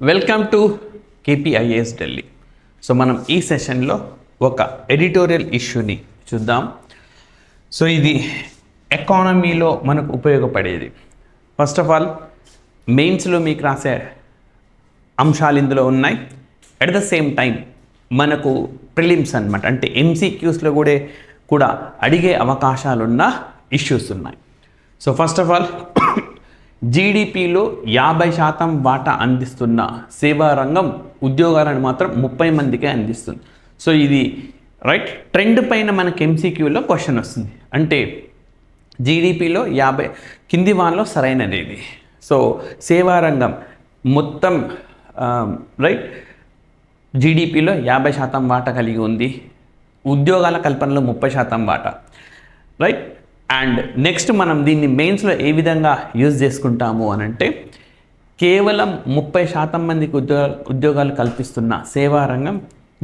Welcome to KPIAS Delhi. So మనం ఈ సెషన్లో ఒక ఎడిటోరియల్ ఇష్యూని చూద్దాం. సో ఇది ఎకానమీలో మనకు ఉపయోగపడేది. ఫస్ట్ ఆఫ్ ఆల్ మెయిన్స్లో మీకు రాసే అంశాలు ఇందులో ఉన్నాయి. అట్ ద సేమ్ టైం మనకు ప్రిలిమ్స్ అన్నమాట, అంటే ఎంసీక్యూస్లో కూడా అడిగే అవకాశాలున్న ఇష్యూస్ ఉన్నాయి. సో ఫస్ట్ ఆఫ్ ఆల్ జీడిపిలో 50% వాటా అందిస్తున్న సేవా రంగం ఉద్యోగాలను మాత్రం 30 మందికే అందిస్తుంది. సో ఇది రైట్ ట్రెండ్ పైన మనకి ఎంసీక్యూలో క్వశ్చన్ వస్తుంది. అంటే జీడిపిలో 50 కింది వానలో సరైనది ఇది. సో సేవా రంగం మొత్తం రైట్ జీడిపిలో 50% వాటా కలిగి ఉంది, ఉద్యోగాల కల్పనలో 30% వాటా రైట్. అండ్ నెక్స్ట్ మనం దీన్ని మెయిన్స్లో ఏ విధంగా యూజ్ చేసుకుంటాము అని అంటే, కేవలం 30% మందికి ఉద్యోగాలు కల్పిస్తున్న సేవా రంగం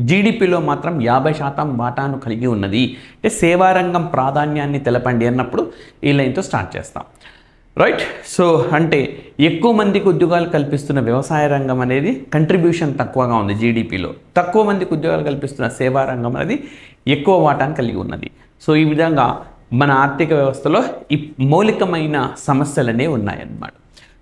జీడిపిలో మాత్రం 50% వాటాను కలిగి ఉన్నది. అంటే సేవా రంగం ప్రాధాన్యాన్ని తెలపండి అన్నప్పుడు ఈ లైన్తో స్టార్ట్ చేస్తాం రైట్. సో అంటే ఎక్కువ మందికి ఉద్యోగాలు కల్పిస్తున్న వ్యవసాయ రంగం అనేది కంట్రిబ్యూషన్ తక్కువగా ఉంది జీడిపిలో, తక్కువ మందికి ఉద్యోగాలు కల్పిస్తున్న సేవా రంగం అనేది ఎక్కువ వాటాను కలిగి ఉన్నది. సో ఈ విధంగా మన ఆర్థిక వ్యవస్థలో ఈ మౌలికమైన సమస్యలనే ఉన్నాయన్నమాట.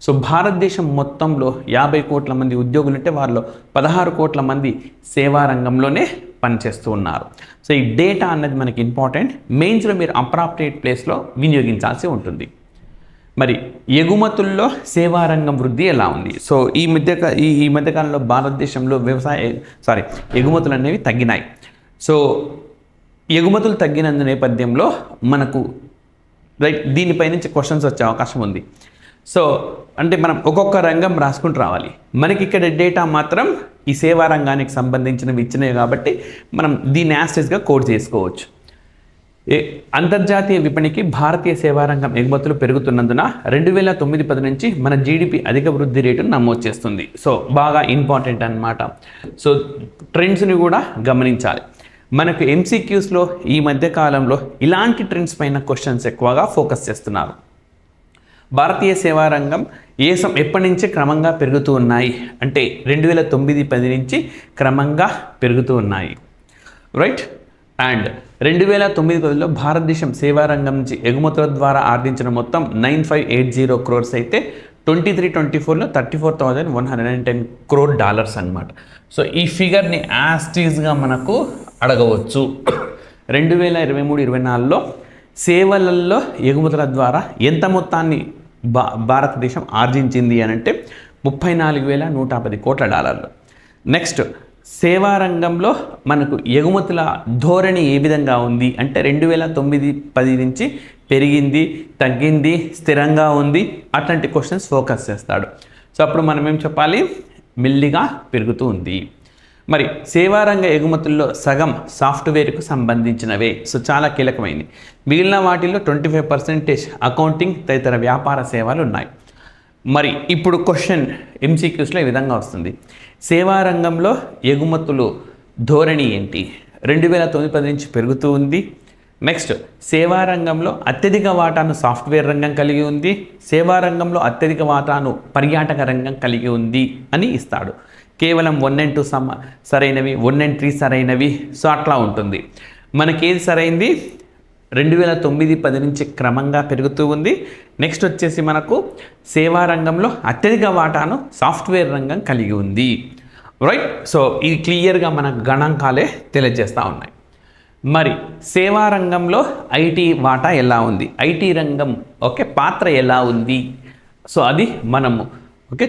సో భారతదేశం మొత్తంలో 50 కోట్ల మంది ఉద్యోగులు ఉంటే వారిలో 16 కోట్ల మంది సేవా రంగంలోనే పనిచేస్తూ ఉన్నారు. సో ఈ డేటా అన్నది మనకి ఇంపార్టెంట్. మెయిన్స్లో మీరు అప్రాప్రియేట్ ప్లేస్లో వినియోగించాల్సి ఉంటుంది. మరి ఎగుమతుల్లో సేవా రంగం వృద్ధి ఎలా ఉంది? సో ఈ మధ్యకాలంలో భారతదేశంలో ఎగుమతులు అనేవి తగ్గినాయి. సో ఎగుమతులు తగ్గినందు నేపథ్యంలో మనకు రైట్ దీనిపై నుంచి క్వశ్చన్స్ వచ్చే అవకాశం ఉంది. సో అంటే మనం ఒక్కొక్క రంగం రాసుకుంటూ రావాలి. మనకి ఇక్కడ డేటా మాత్రం ఈ సేవా రంగానికి సంబంధించినవి ఇచ్చినాయి కాబట్టి మనం దీన్ని యాస్టేజ్గా కోడ్ చేసుకోవచ్చు. అంతర్జాతీయ విపణికి భారతీయ సేవా రంగం ఎగుమతులు పెరుగుతున్నందున 2009-10 నుంచి మన జీడిపి అధిక వృద్ధి రేటును నమోదు చేస్తుంది. సో బాగా ఇంపార్టెంట్ అన్నమాట. సో ట్రెండ్స్ని కూడా గమనించాలి. మనకు ఎంసీక్యూస్లో ఈ మధ్య కాలంలో ఇలాంటి ట్రెండ్స్ పైన క్వశ్చన్స్ ఎక్కువగా ఫోకస్ చేస్తున్నారు. భారతీయ సేవా రంగం ఎప్పటి నుంచి క్రమంగా పెరుగుతూ ఉన్నాయి అంటే 2009-10 నుంచి క్రమంగా పెరుగుతూ ఉన్నాయి రైట్. అండ్ 2009-10లో భారతదేశం సేవా రంగం నుంచి ఎగుమతుల ద్వారా ఆర్జించిన మొత్తం 9580 crores అయితే 23-24లో $34,110 crore అన్నమాట. సో ఈ ఫిగర్ని యాస్టీజ్గా మనకు అడగవచ్చు. 2023-24లో సేవలలో ఎగుమతుల ద్వారా ఎంత మొత్తాన్ని భారతదేశం ఆర్జించింది అని అంటే $34,110 కోట్ల. నెక్స్ట్ సేవా రంగంలో మనకు ఎగుమతుల ధోరణి ఏ విధంగా ఉంది అంటే 2009-10 నుంచి పెరిగింది, తగ్గింది, స్థిరంగా ఉంది, అట్లాంటి క్వశ్చన్స్ ఫోకస్ చేస్తాడు. సో అప్పుడు మనం ఏం చెప్పాలి? మెల్లిగా పెరుగుతూ ఉంది. మరి సేవారంగ ఎగుమతుల్లో సగం సాఫ్ట్వేర్కు సంబంధించినవే. సో చాలా కీలకమైనవి. మిగిలిన వాటిల్లో 25% అకౌంటింగ్ తదితర వ్యాపార సేవలు ఉన్నాయి. మరి ఇప్పుడు క్వశ్చన్ ఎంసీక్యూస్లో ఈ విధంగా వస్తుంది. సేవా రంగంలో ఎగుమతులు ధోరణి ఏంటి? 2009-10 నుంచి పెరుగుతూ ఉంది. నెక్స్ట్ సేవా రంగంలో అత్యధిక వాటాను సాఫ్ట్వేర్ రంగం కలిగి ఉంది, సేవా రంగంలో అత్యధిక వాటాను పర్యాటక రంగం కలిగి ఉంది అని ఇస్తాడు. కేవలం 1 and 2 సరైనవి, 1 and 3 సరైనవి. సో అట్లా ఉంటుంది. మనకి ఏది సరైంది? 2009-10 నుంచి క్రమంగా పెరుగుతూ ఉంది. నెక్స్ట్ వచ్చేసి మనకు సేవా రంగంలో అత్యధిక వాటాను సాఫ్ట్వేర్ రంగం కలిగి ఉంది రైట్. సో ఇది క్లియర్గా మన గణాంకాలే తెలియజేస్తూ ఉన్నాయి. మరి సేవా రంగంలో ఐటీ వాటా ఎలా ఉంది, ఐటీ రంగం పాత్ర ఎలా ఉంది? సో అది మనము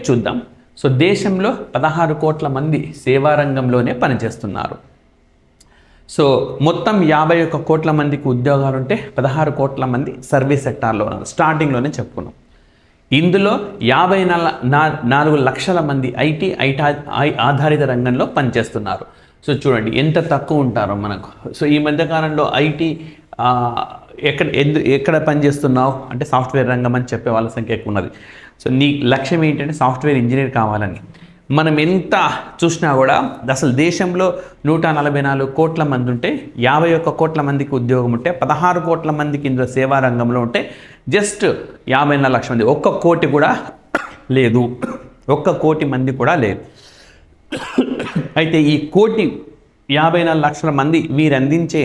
చూద్దాం. సో దేశంలో 16 కోట్ల మంది సేవా రంగంలోనే పనిచేస్తున్నారు. సో మొత్తం 51 కోట్ల మందికి ఉద్యోగాలు ఉంటే 16 కోట్ల మంది సర్వీస్ సెక్టార్లో ఉన్నారు. స్టార్టింగ్లోనే చెప్పుకున్నాం. ఇందులో 54 లక్షల మంది ఐటీ ఆధారిత రంగంలో పనిచేస్తున్నారు. సో చూడండి ఎంత తక్కువ ఉంటారో మనకు. సో ఈ మధ్యకాలంలో ఐటీ ఎక్కడ పనిచేస్తున్నావు అంటే సాఫ్ట్వేర్ రంగం అని చెప్పే వాళ్ళ సంఖ్య ఎక్కువ ఉన్నది. సో నీ లక్ష్యం ఏంటంటే సాఫ్ట్వేర్ ఇంజనీర్ కావాలని. మనం ఎంత చూసినా కూడా అసలు దేశంలో 144 కోట్ల మంది ఉంటే 51 కోట్ల మందికి ఉద్యోగం ఉంటే 16 కోట్ల మందికి ఇందులో సేవా రంగంలో ఉంటే జస్ట్ 54 లక్షల మంది, 1 కోటి కూడా లేదు, 1 కోటి మంది కూడా లేదు. అయితే ఈ 1,54,00,000 మంది వీరు అందించే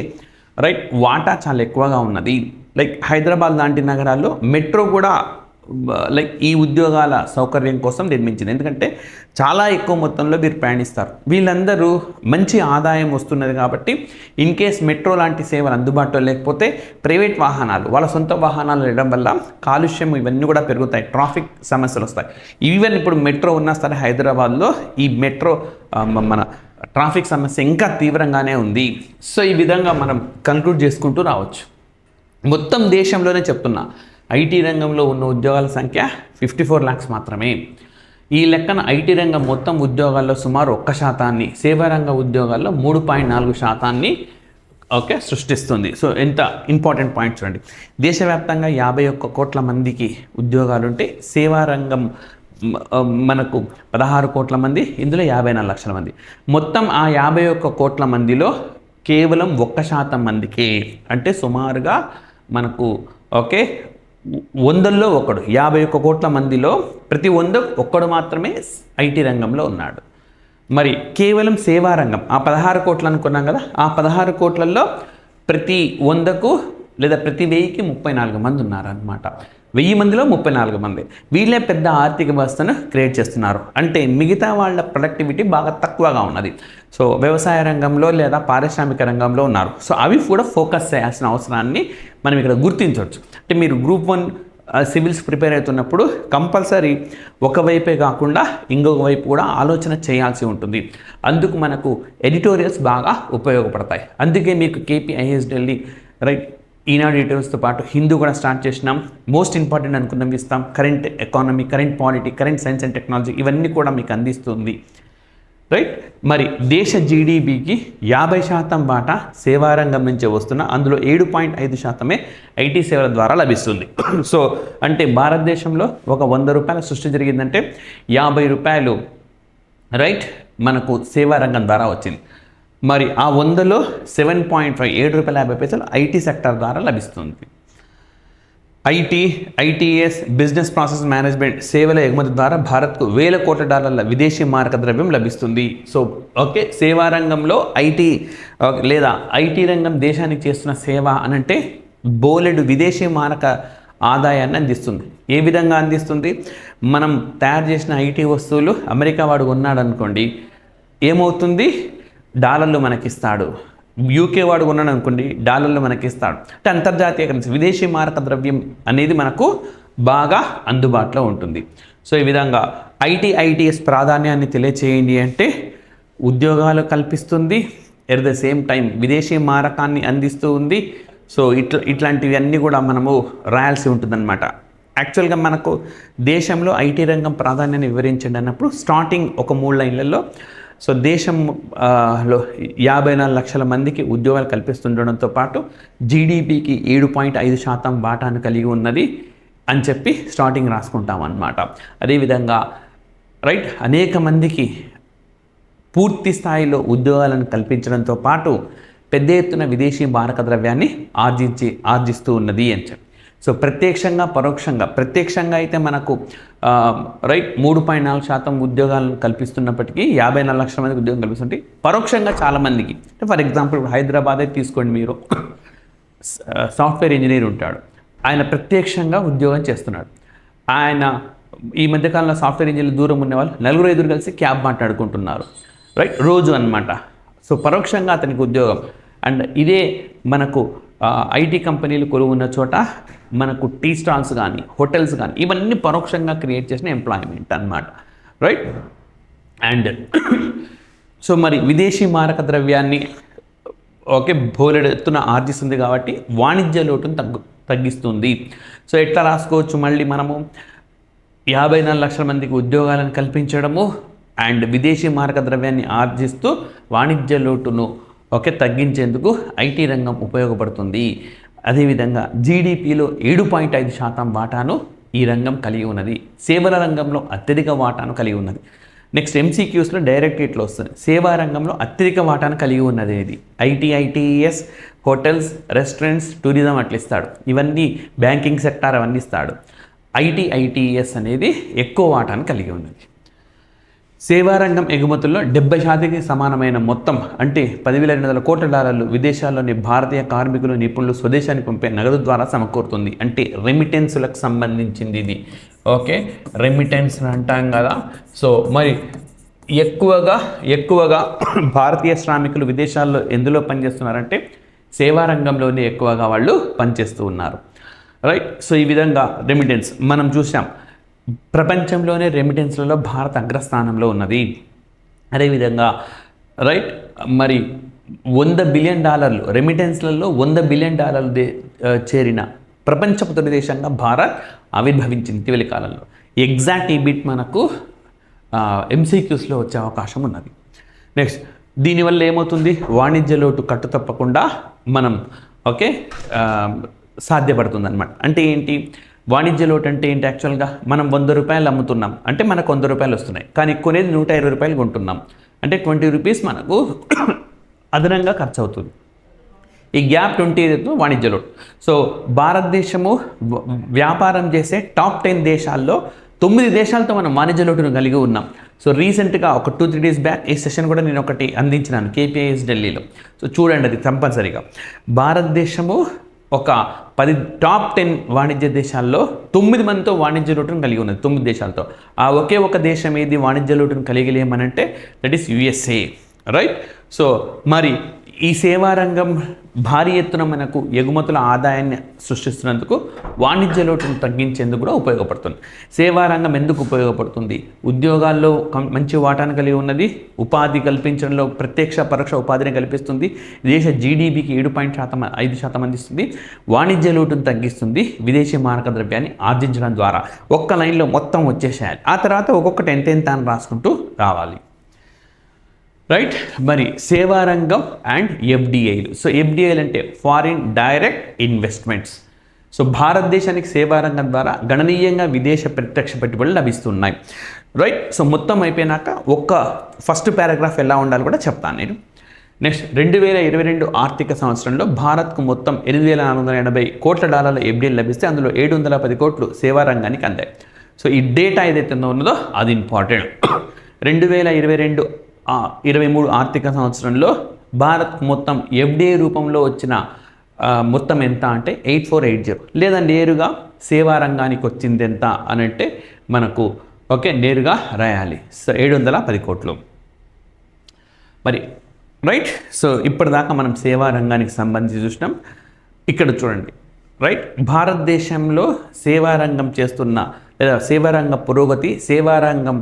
రైట్ వాటా చాలా ఎక్కువగా ఉన్నది. లైక్ హైదరాబాద్ లాంటి నగరాల్లో మెట్రో కూడా లైక్ ఈ ఉద్యోగాల సౌకర్యం కోసం నిర్మించింది. ఎందుకంటే చాలా ఎక్కువ మొత్తంలో వీరు ప్రయాణిస్తారు. వీళ్ళందరూ మంచి ఆదాయం వస్తున్నది కాబట్టి ఇన్ కేస్ మెట్రో లాంటి సేవలు అందుబాటులో లేకపోతే ప్రైవేట్ వాహనాలు వాళ్ళ సొంత వాహనాలు వెళ్ళడం వల్ల కాలుష్యం ఇవన్నీ కూడా పెరుగుతాయి, ట్రాఫిక్ సమస్యలు వస్తాయి. ఈవెన్ ఇప్పుడు మెట్రో ఉన్నా సరే హైదరాబాద్లో ఈ మెట్రో మన ట్రాఫిక్ సమస్య ఇంకా తీవ్రంగానే ఉంది. సో ఈ విధంగా మనం కంక్లూడ్ చేసుకుంటూ రావచ్చు. మొత్తం దేశంలోనే చెప్తున్నా ఐటీ రంగంలో ఉన్న ఉద్యోగాల సంఖ్య 54 lakhs మాత్రమే. ఈ లెక్కన ఐటీ రంగం మొత్తం ఉద్యోగాల్లో సుమారు 1%, సేవారంగ ఉద్యోగాల్లో 3.4% ఓకే సృష్టిస్తుంది. సో ఎంత ఇంపార్టెంట్ పాయింట్ చూడండి. దేశవ్యాప్తంగా 51 కోట్ల మందికి ఉద్యోగాలుంటే సేవారంగం మనకు 16 కోట్ల మంది, ఇందులో 54 లక్షల మంది. మొత్తం ఆ 51 కోట్ల మందిలో కేవలం 1% మందికి, అంటే సుమారుగా మనకు ఓకే 100లో 1, 51 కోట్ల మందిలో ప్రతి 100 ఒక్కడు మాత్రమే ఐటీ రంగంలో ఉన్నాడు. మరి కేవలం సేవారంగం ఆ 16 కోట్లు అనుకున్నాం కదా, ఆ 16 కోట్లలో ప్రతి 100కు లేదా ప్రతి 1000కి 34 మంది ఉన్నారనమాట. 1000 మందిలో 34 మంది వీళ్ళే పెద్ద ఆర్థిక వ్యవస్థను క్రియేట్ చేస్తున్నారు. అంటే మిగతా వాళ్ళ ప్రొడక్టివిటీ బాగా తక్కువగా ఉన్నది. సో వ్యవసాయ రంగంలో లేదా పారిశ్రామిక రంగంలో ఉన్నారు. సో అవి కూడా ఫోకస్ చేయాల్సిన అవసరాన్ని మనం ఇక్కడ గుర్తించవచ్చు. అంటే మీరు గ్రూప్ 1 సివిల్స్ ప్రిపేర్ అవుతున్నప్పుడు కంపల్సరీ ఒకవైపే కాకుండా ఇంకొక వైపు కూడా ఆలోచన చేయాల్సి ఉంటుంది. అందుకు మనకు ఎడిటోరియల్స్ బాగా ఉపయోగపడతాయి. అందుకే మీకు KPIS ఢిల్లీ రైట్ ఈనాడు ఎడిటోరియల్స్తో పాటు హిందూ కూడా స్టార్ట్ చేసినాం. మోస్ట్ ఇంపార్టెంట్ అనుకున్నవి ఇస్తాం. Current economy, current polity, current science and technology ఇవన్నీ కూడా మీకు అందిస్తుంది రైట్. మరి దేశ జీడిపికి 50% వాటా సేవారంగం నుంచే వస్తున్న, అందులో 7.5% ఐటీ సేవల ద్వారా లభిస్తుంది. సో అంటే భారతదేశంలో ఒక 100 రూపాయల సృష్టి జరిగిందంటే 50 రూపాయలు రైట్ మనకు సేవారంగం ద్వారా వచ్చింది. మరి ఆ 100లో 7.5 7.50 ఐటీ సెక్టర్ ద్వారా లభిస్తుంది. ఐటీఎస్ బిజినెస్ ప్రాసెస్ మేనేజ్మెంట్ సేవల ఎగుమతి ద్వారా భారత్కు $1,000 కోట్ల విదేశీ మారక ద్రవ్యం లభిస్తుంది. సో ఓకే సేవారంగంలో ఐటీ లేదా ఐటీ రంగం దేశానికి చేస్తున్న సేవ అనంటే బోలెడు విదేశీ మారక ఆదాయాన్ని అందిస్తుంది. ఏ విధంగా అందిస్తుంది? మనం తయారు చేసిన ఐటీ వస్తువులు అమెరికా వాడు కొన్నాడు అనుకోండి, ఏమవుతుంది? డాలర్లు మనకిస్తాడు. యూకే వాడు కొన్నాడు అనుకోండి, డాలర్లు మనకిస్తాడు. అంటే అంతర్జాతీయ కరెన్సీ విదేశీ మారక ద్రవ్యం అనేది మనకు బాగా అందుబాటులో ఉంటుంది. సో ఈ విధంగా ఐటీఎస్ ప్రాధాన్యాన్ని తెలియచేయండి అంటే ఉద్యోగాలు కల్పిస్తుంది, ఎట్ ద సేమ్ టైం విదేశీ మారకాన్ని అందిస్తూ ఉంది. సో ఇట్లాంటివన్నీ కూడా మనము రాయాల్సి ఉంటుందన్నమాట. యాక్చువల్గా మనకు దేశంలో ఐటీ రంగం ప్రాధాన్యాన్ని వివరించండి అన్నప్పుడు స్టార్టింగ్ ఒక 3 లైన్లలో సో దేశంలో 54 లక్షల మందికి ఉద్యోగాలు కల్పిస్తుండడంతో పాటు జీడిపికి 7.5% వాటాను కలిగి ఉన్నది అని చెప్పి స్టార్టింగ్ రాసుకుంటాం అన్నమాట. అదేవిధంగా రైట్ అనేక మందికి పూర్తి స్థాయిలో ఉద్యోగాలను కల్పించడంతో పాటు పెద్ద ఎత్తున విదేశీ మారక ద్రవ్యాన్ని ఆర్జిస్తూ ఉన్నది అని చెప్పి. సో ప్రత్యక్షంగా పరోక్షంగా, ప్రత్యక్షంగా అయితే మనకు రైట్ 3.4% ఉద్యోగాలను కల్పిస్తున్నప్పటికీ 54 లక్షల మందికి ఉద్యోగం కల్పిస్తుంటే పరోక్షంగా చాలామందికి, ఫర్ ఎగ్జాంపుల్ హైదరాబాదే తీసుకోండి, మీరు సాఫ్ట్వేర్ ఇంజనీర్ ఉంటాడు, ఆయన ప్రత్యక్షంగా ఉద్యోగం చేస్తున్నాడు. ఆయన ఈ మధ్యకాలంలో సాఫ్ట్వేర్ ఇంజనీర్లు దూరం ఉన్నవాళ్ళు 4-5 కలిసి క్యాబ్ మాట్లాడుకుంటున్నారు రైట్ రోజు అనమాట. సో పరోక్షంగా అతనికి ఉద్యోగం. అండ్ ఇదే మనకు ఐటీ కంపెనీలు కొలువు ఉన్న చోట మనకు టీ స్టాల్స్ కానీ హోటల్స్ కానీ ఇవన్నీ పరోక్షంగా క్రియేట్ చేసిన ఎంప్లాయ్మెంట్ అన్నమాట రైట్. అండ్ సో మరి విదేశీ మారక ద్రవ్యాన్ని ఓకే బోలెడు ఎత్తున ఆర్జిస్తుంది కాబట్టి వాణిజ్య లోటును తగ్గిస్తుంది. సో ఎట్లా రాసుకోవచ్చు మళ్ళీ మనము 54 లక్షల మందికి ఉద్యోగాలను కల్పించడము అండ్ విదేశీ మారక ద్రవ్యాన్ని ఆర్జిస్తూ వాణిజ్య లోటును తగ్గించేందుకు ఐటీ రంగం ఉపయోగపడుతుంది. అదేవిధంగా జీడిపిలో 7.5% వాటాను ఈ రంగం కలిగి ఉన్నది. సేవల రంగంలో అత్యధిక వాటాను కలిగి ఉన్నది. నెక్స్ట్ ఎంసీక్యూస్లో డైరెక్ట్ ఇట్లా వస్తుంది. సేవా రంగంలో అత్యధిక వాటాను కలిగి ఉన్నది ఇది ఐటీఎస్, హోటల్స్, రెస్టారెంట్స్, టూరిజం అట్లా ఇస్తాడు. ఇవన్నీ బ్యాంకింగ్ సెక్టార్ అవన్నీ ఇస్తాడు. ఐటీఎస్ అనేది ఎక్కువ వాటాను కలిగి ఉన్నది. సేవారంగం ఎగుమతుల్లో 70% సమానమైన మొత్తం అంటే $10,200 కోట్ల విదేశాల్లోని భారతీయ కార్మికులు నిపుణులు స్వదేశానికి పంపే నగదు ద్వారా సమకూరుతుంది. అంటే రెమిటెన్స్లకు సంబంధించింది ఇది. ఓకే, రెమిటెన్స్ అంటాం కదా. సో మరి ఎక్కువగా భారతీయ శ్రామికులు విదేశాల్లో ఎందులో పనిచేస్తున్నారంటే సేవారంగంలోనే ఎక్కువగా వాళ్ళు పనిచేస్తూ ఉన్నారు. రైట్. సో ఈ విధంగా రెమిటెన్స్ మనం చూసాం. ప్రపంచంలోనే రెమిటెన్స్లలో భారత్ అగ్రస్థానంలో ఉన్నది. అదేవిధంగా రైట్ మరి $100 బిలియన్ రెమిటెన్స్లలో $100 బిలియన్ చేరిన ప్రపంచపు తొలి దేశంగా భారత్ ఆవిర్భవించింది ఇటీవలి కాలంలో. ఎగ్జాక్ట్ ఈ బిట్ మనకు MCQస్లో వచ్చే అవకాశం ఉన్నది. నెక్స్ట్, దీనివల్ల ఏమవుతుంది? వాణిజ్య లోటు కట్టు తప్పకుండా మనం ఓకే సాధ్యపడుతుంది అనమాట. అంటే ఏంటి వాణిజ్య లోటు అంటే ఏంటి? యాక్చువల్గా మనం ₹100 అమ్ముతున్నాం అంటే మనకు ₹100 వస్తున్నాయి, కానీ కొనేది ₹120 కొంటున్నాం అంటే ₹20 మనకు అదనంగా ఖర్చు అవుతుంది. ఈ గ్యాప్ 20 ఏదైతే వాణిజ్య లోటు. సో భారతదేశము వ్యాపారం చేసే టాప్ 10 దేశాల్లో 9 దేశాలతో మనం వాణిజ్య లోటును కలిగి ఉన్నాం. సో రీసెంట్గా ఒక 2-3 డేస్ బ్యాక్ ఈ సెషన్ కూడా నేను ఒకటి అందించినాను KPIS ఢిల్లీలో. సో చూడండి, అది కంపల్సరీగా భారతదేశము ఒక 10 టాప్ 10 వాణిజ్య దేశాల్లో 9 మందితో వాణిజ్య లోటును కలిగి ఉన్నది. 9 దేశాలతో. ఆ ఒకే ఒక దేశం ఏది వాణిజ్య లోటును కలిగి లేమనంటే that is USA. Right. So మరి ఈ సేవారంగం భారీ ఎత్తున మనకు ఎగుమతుల ఆదాయాన్ని సృష్టిస్తున్నందుకు వాణిజ్య లోటును తగ్గించేందుకు కూడా ఉపయోగపడుతుంది. సేవారంగం ఎందుకు ఉపయోగపడుతుంది? ఉద్యోగాల్లో మంచి వాటాను కలిగి ఉన్నది, ఉపాధి కల్పించడంలో ప్రత్యక్ష పరోక్ష ఉపాధిని కల్పిస్తుంది, దేశ GDPకి 7.5% అందిస్తుంది, వాణిజ్య లోటును తగ్గిస్తుంది, విదేశీ మారక ద్రవ్యాన్ని ఆర్జించడం ద్వారా. ఒక్క లైన్లో మొత్తం వచ్చేసేయాలి. ఆ తర్వాత ఒక్కొక్కటి ఎంత అని రాసుకుంటూ రావాలి. రైట్. మరి సేవారంగం అండ్ FDIలు. సో FDIలు అంటే ఫారిన్ డైరెక్ట్ ఇన్వెస్ట్మెంట్స్. సో భారతదేశానికి సేవారంగం ద్వారా గణనీయంగా విదేశ ప్రత్యక్ష పెట్టుబడులు లభిస్తున్నాయి. రైట్. సో మొత్తం అయిపోయినాక ఫస్ట్ పారాగ్రాఫ్ ఎలా ఉండాలి కూడా చెప్తాను నేను. నెక్స్ట్, 2022 ఆర్థిక సంవత్సరంలో భారత్కు మొత్తం $8,480 కోట్ల FDIలు లభిస్తే అందులో 710 కోట్లు సేవారంగానికి అందాయి. సో ఈ డేటా ఏదైతే ఉన్నదో అది ఇంపార్టెంట్. 2022-23 ఆర్థిక సంవత్సరంలో భారత్ మొత్తం FDI రూపంలో వచ్చిన మొత్తం ఎంత అంటే 8480. లేదా నేరుగా సేవారంగానికి వచ్చింది ఎంత అని అంటే మనకు ఓకే నేరుగా రాయాలి. సో 710 కోట్లు. మరి రైట్. సో ఇప్పటిదాకా మనం సేవారంగానికి సంబంధించి చూసినాం. ఇక్కడ చూడండి. రైట్. భారతదేశంలో సేవారంగం చేస్తున్న లేదా సేవారంగ పురోగతి, సేవారంగం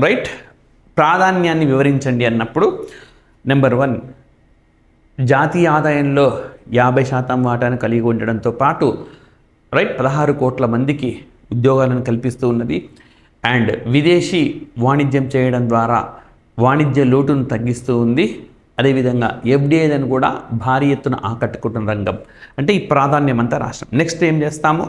రైట్ ప్రాధాన్యాన్ని వివరించండి అన్నప్పుడు నెంబర్ 1 జాతీయ ఆదాయంలో 50% వాటాను కలిగి ఉండడంతో పాటు రైట్ 16 కోట్ల మందికి ఉద్యోగాలను కల్పిస్తూ ఉన్నది. అండ్ విదేశీ వాణిజ్యం చేయడం ద్వారా వాణిజ్య లోటును తగ్గిస్తూ ఉంది. అదేవిధంగా FDIలను కూడా భారీ ఎత్తున ఆకట్టుకుంటున్న రంగం. అంటే ఈ ప్రాధాన్యం అంతా రాష్ట్రం. నెక్స్ట్ ఏం చేస్తాము?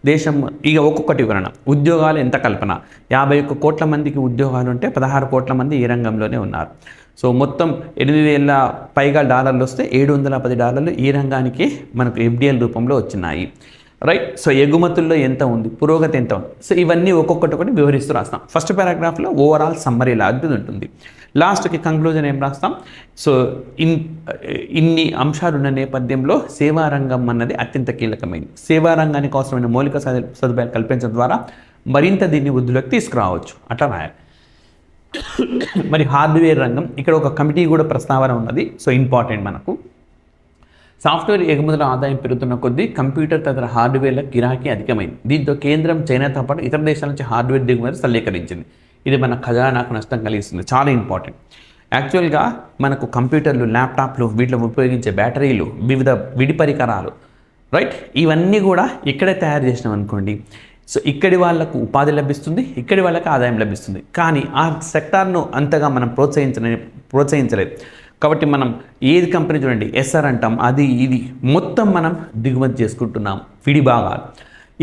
దేశం ఇక ఒక్కొక్కటి వివరణ. ఉద్యోగాలు ఎంత కల్పన? 51 కోట్ల మందికి ఉద్యోగాలు ఉంటే 16 కోట్ల మంది ఈ రంగంలోనే ఉన్నారు. సో మొత్తం 8,000 పైగా డాలర్లు వస్తే $710 ఈ రంగానికి మనకు FDIల రూపంలో వచ్చినాయి. రైట్. సో ఎగుమతుల్లో ఎంత ఉంది, పురోగతి ఎంత ఉంది. సో ఇవన్నీ ఒక్కొక్కటి వివరిస్తూ రాస్తాం. ఫస్ట్ పారాగ్రాఫ్లో ఓవరాల్ సమ్మరీ లాంటిది ఉంటుంది. లాస్ట్కి కంక్లూజన్ ఏం రాస్తాం? సో ఇన్ని అంశాలున్న నేపథ్యంలో సేవారంగం అన్నది అత్యంత కీలకమైనది. సేవారంగానికి అవసరమైన మౌలిక సదుపాయాలు కల్పించడం ద్వారా మరింత దీన్ని వృద్ధిలోకి తీసుకురావచ్చు. అట్లా రాయాలి. మరి హార్డ్వేర్ రంగం, ఇక్కడ ఒక కమిటీ కూడా ప్రస్తావన ఉన్నది. సో ఇంపార్టెంట్ మనకు. సాఫ్ట్వేర్ ఎగుమతుల ఆదాయం పెరుగుతున్న కొద్దీ కంప్యూటర్ తదితర హార్డ్వేర్ల గిరాకీ అధికమైంది. దీంతో కేంద్రం చైనాతో పాటు ఇతర దేశాల నుంచి హార్డ్వేర్ దిగుమతి స్థిరీకరించింది. ఇది మన ఖజానాకు నష్టం కలిగిస్తుంది. చాలా ఇంపార్టెంట్. యాక్చువల్గా మనకు కంప్యూటర్లు, ల్యాప్టాప్లు, వీటిలో ఉపయోగించే బ్యాటరీలు, వివిధ విడి పరికరాలు రైట్ ఇవన్నీ కూడా ఇక్కడే తయారు చేసినాం అనుకోండి. సో ఇక్కడి వాళ్ళకు ఉపాధి లభిస్తుంది, ఇక్కడి వాళ్ళకి ఆదాయం లభిస్తుంది. కానీ ఆ సెక్టార్ను అంతగా మనం ప్రోత్సహించలేదు. కాబట్టి మనం ఏది కంపెనీ చూడండి, SR అంటాం, అది ఇది మొత్తం మనం దిగుమతి చేసుకుంటున్నాం విడి భాగాలు.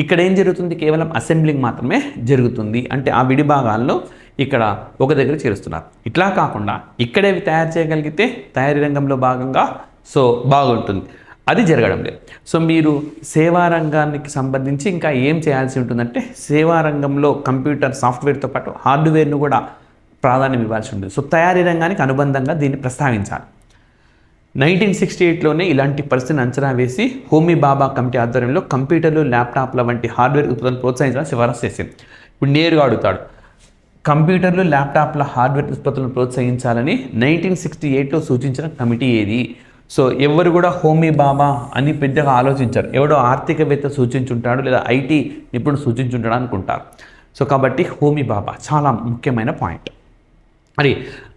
ఇక్కడ ఏం జరుగుతుంది? కేవలం అసెంబ్లింగ్ మాత్రమే జరుగుతుంది. అంటే ఆ విడి భాగాలను ఇక్కడ ఒక దగ్గర చేరుస్తున్నారు. ఇట్లా కాకుండా ఇక్కడే తయారు చేయగలిగితే తయారీ రంగంలో భాగంగా సో బాగుంటుంది. అది జరగడం లేదు. సో మీరు సేవా రంగానికి సంబంధించి ఇంకా ఏం చేయాల్సి ఉంటుందంటే సేవా రంగంలో కంప్యూటర్ సాఫ్ట్వేర్తో పాటు హార్డ్వేర్ను కూడా ప్రాధాన్యం ఇవ్వాల్సి ఉంటుంది. సో తయారీ రంగానికి అనుబంధంగా దీన్ని ప్రస్తావించాలి. 1968లోనే ఇలాంటి పరిస్థితిని అంచనా వేసి హోమీ బాబా కమిటీ ఆధ్వర్యంలో కంప్యూటర్లు, ల్యాప్టాప్ల వంటి హార్డ్వేర్ ఉత్పత్తులను ప్రోత్సహించాలని సిఫారసు చేసింది. ఇప్పుడు నేరుగా అడుగుతాడు, కంప్యూటర్లు, ల్యాప్టాప్ల హార్డ్వేర్ ఉత్పత్తులను ప్రోత్సహించాలని 1968లో సూచించిన కమిటీ ఏది? సో ఎవరు కూడా హోమీ బాబా అని పెద్దగా ఆలోచించారు. ఎవడో ఆర్థికవేత్త సూచించుంటాడు లేదా ఐటీ నిపుణుడు సూచించుంటాడు అనుకుంటారు. సో కాబట్టి హోమీ బాబా చాలా ముఖ్యమైన పాయింట్. మరి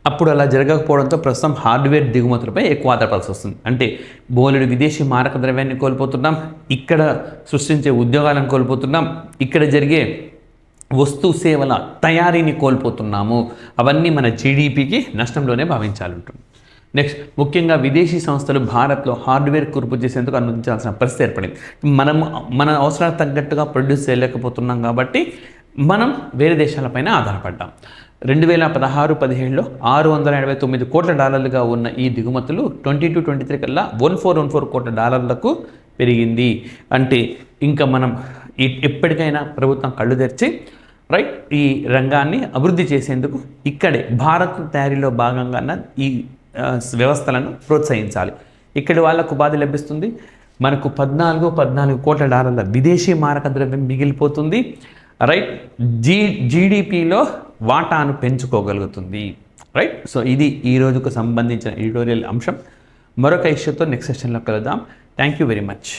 అప్పుడు అలా జరగకపోవడంతో ప్రస్తుతం హార్డ్వేర్ దిగుమతులపై ఎక్కువ ఆధారపడాల్సి వస్తుంది. అంటే బోలెడు విదేశీ మారక ద్రవ్యాన్ని కోల్పోతున్నాం, ఇక్కడ సృష్టించే ఉద్యోగాలను కోల్పోతున్నాం, ఇక్కడ జరిగే వస్తు సేవల తయారీని కోల్పోతున్నాము. అవన్నీ మన జీడిపికి నష్టంలోనే భావించాలి ఉంటుంది. నెక్స్ట్, ముఖ్యంగా విదేశీ సంస్థలు భారత్లో హార్డ్వేర్ కూర్పు చేసేందుకు అనుమతించాల్సిన పరిస్థితి ఏర్పడింది. మన అవసరాలకు తగ్గట్టుగా ప్రొడ్యూస్ చేయలేకపోతున్నాం కాబట్టి మనం వేరే దేశాలపైన ఆధారపడ్డాం. 2016-17లో $689 కోట్ల ఉన్న ఈ దిగుమతులు 22-23 కల్లా 1414 కోట్ల పెరిగింది. అంటే ఇంకా మనం ఎప్పటికైనా ప్రభుత్వం కళ్ళు తెరిచి ఈ రంగాన్ని అభివృద్ధి చేసేందుకు ఇక్కడే భారత్ తయారీలో భాగంగా ఈ వ్యవస్థలను ప్రోత్సహించాలి. ఇక్కడి వాళ్ళకు ఉపాధి లభిస్తుంది, మనకు 14 కోట్ల విదేశీ మారక ద్రవ్యం మిగిలిపోతుంది. జీడిపిలో వాటాను పెంచుకోగలుగుతుంది. సో ఇది ఈ రోజుకు సంబంధించిన ఎడిటోరియల్ అంశం. మరొక ఇష్యూతో నెక్స్ట్ సెషన్లో కలుద్దాం. Thank you very much.